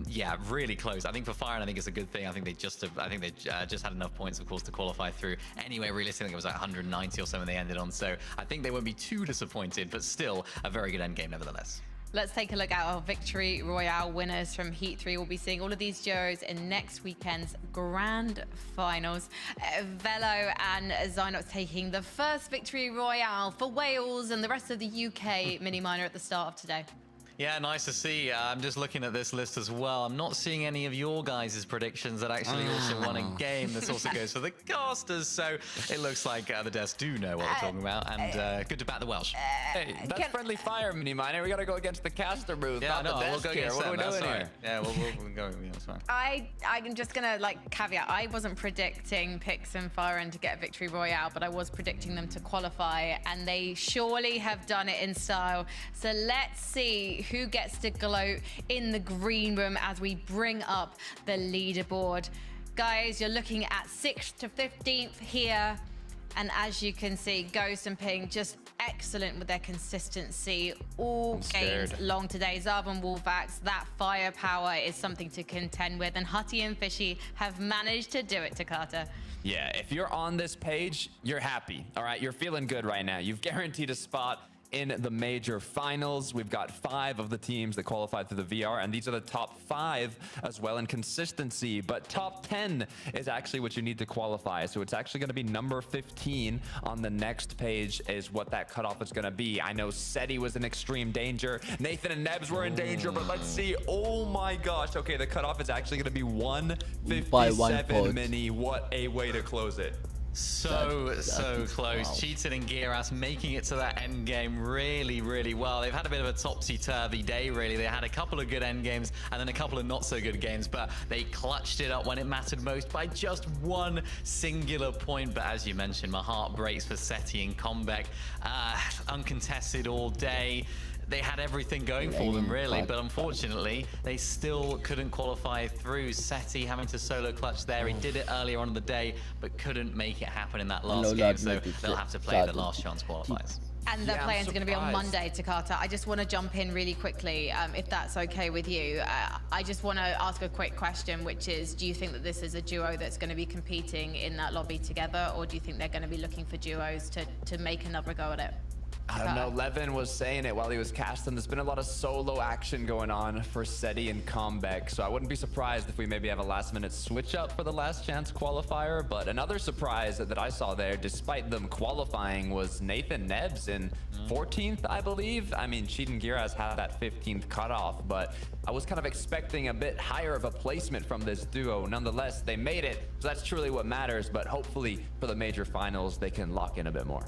Yeah, really close. I think for Fire, I think it's a good thing. I think they just had enough points, of course, to qualify through. Anyway, realistically, it was like 190 or something they ended on. So I think they won't be too disappointed, but still a very good end game nevertheless. Let's take a look at our Victory Royale winners from Heat 3. We'll be seeing all of these duos in next weekend's grand finals. Velo and Zynox taking the first Victory Royale for Wales and the rest of the UK mini-minor at the start of today. Yeah, nice to see. I'm just looking at this list as well. I'm not seeing any of your guys' predictions that actually also won a game. This also goes for the casters, so it looks like the devs do know what we're talking about, and good to bat the Welsh. Hey, that's friendly fire, mini miner. We gotta go against the caster booth. Yeah, no, we'll go against What are we doing here? Yeah, we'll go. Yeah, that's fine. I'm just gonna caveat. I wasn't predicting Pix and Firen to get a Victory Royale, but I was predicting them to qualify, and they surely have done it in style. So let's see who gets to gloat in the green room as we bring up the leaderboard. Guys, you're looking at 6th to 15th here. And as you can see, Ghost and Ping just excellent with their consistency all games long today. Zarb and Wolvax, that firepower is something to contend with. And Hutty and Fishy have managed to do it, Takata. Yeah, if you're on this page, you're happy. All right, you're feeling good right now. You've guaranteed a spot in the major finals. We've got 5 of the teams that qualified through the VR, and these are the top 5 as well in consistency. But top 10 is actually what you need to qualify. So it's actually going to be number 15 on the next page is what that cutoff is going to be. I know Seti was in extreme danger. Nathan and Nebs were in danger, but let's see. Oh my gosh. Okay, the cutoff is actually going to be 157 mini. What a way to close it. So close. Wow. Cheated and Geras making it to that end game really, really well. They've had a bit of a topsy-turvy day, really. They had a couple of good end games and then a couple of not so good games, but they clutched it up when it mattered most by just one singular point. But as you mentioned, my heart breaks for Seti and Comeback. Uncontested all day. They had everything going for them, really, but unfortunately, they still couldn't qualify through. Seti having to solo clutch there. He did it earlier on in the day, but couldn't make it happen in that last game, so they'll have to play the last chance qualifiers. And the play-ins are going to be on Monday, Takata. I just want to jump in really quickly, if that's okay with you. I just want to ask a quick question, which is, do you think that this is a duo that's going to be competing in that lobby together, or do you think they're going to be looking for duos to make another go at it? I don't know. Levin was saying it while he was casting. There's been a lot of solo action going on for Seti and Comeback, so I wouldn't be surprised if we maybe have a last-minute switch up for the last chance qualifier. But another surprise that I saw there, despite them qualifying, was Nathan Nebs in 14th, I believe. I mean, Cheat and Geras had that 15th cutoff, but I was kind of expecting a bit higher of a placement from this duo. Nonetheless, they made it, so that's truly what matters. But hopefully for the major finals, they can lock in a bit more.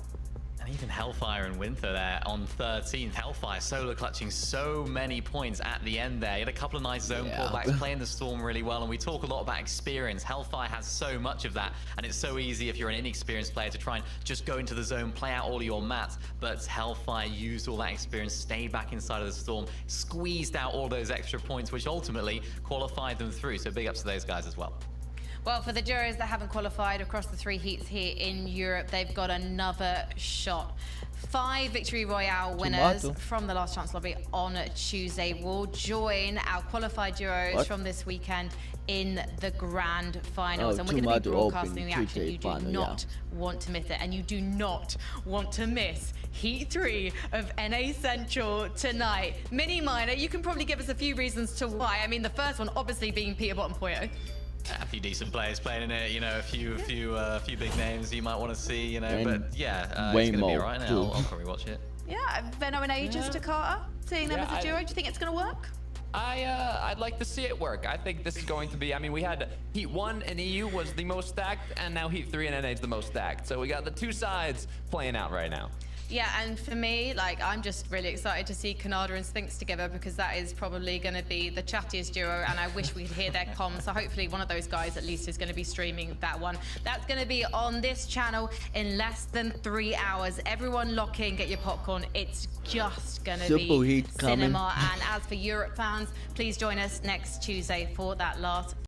Even Hellfire and Winther there on 13th. Hellfire solo clutching so many points at the end there. He had a couple of nice zone pullbacks, playing the Storm really well, and we talk a lot about experience. Hellfire has so much of that, and it's so easy if you're an inexperienced player to try and just go into the zone, play out all your mats, but Hellfire used all that experience, stayed back inside of the Storm, squeezed out all those extra points, which ultimately qualified them through, so big ups to those guys as well. Well, for the jurors that haven't qualified across the 3 heats here in Europe, they've got another shot. 5 Victory Royale winners Tomato. from the Last Chance lobby on Tuesday will join our qualified duos What? from this weekend in the grand finals. Oh, And we're going to be Tomato broadcasting the Open action. Tuesday You do final, not want to miss it. And you do not want to miss Heat 3 of NA Central tonight. Mini Minor, you can probably give us a few reasons to why. I mean, the first one obviously being Peter Bottom Poyo. A few decent players playing in it, you know, a few big names you might want to see, you know, And but yeah, way it's going to be more, alright now. too. I'll probably watch it. Yeah, Venno and Aegis to Carter, seeing them Yeah, as a duo. Do you think it's going to work? I'd like to see it work. I think this is going to be, I mean, we had Heat 1 in EU was the most stacked, and now Heat 3 in NA is the most stacked. So we got the 2 sides playing out right now. Yeah, and for me, like, I'm just really excited to see Canada and Sphinx together because that is probably going to be the chattiest duo, and I wish we could hear their comms. So hopefully one of those guys at least is going to be streaming that one. That's going to be on this channel in less than 3 hours. Everyone lock in, get your popcorn. It's just going to Super be Heat coming. cinema. And as for Europe fans, please join us next Tuesday for that last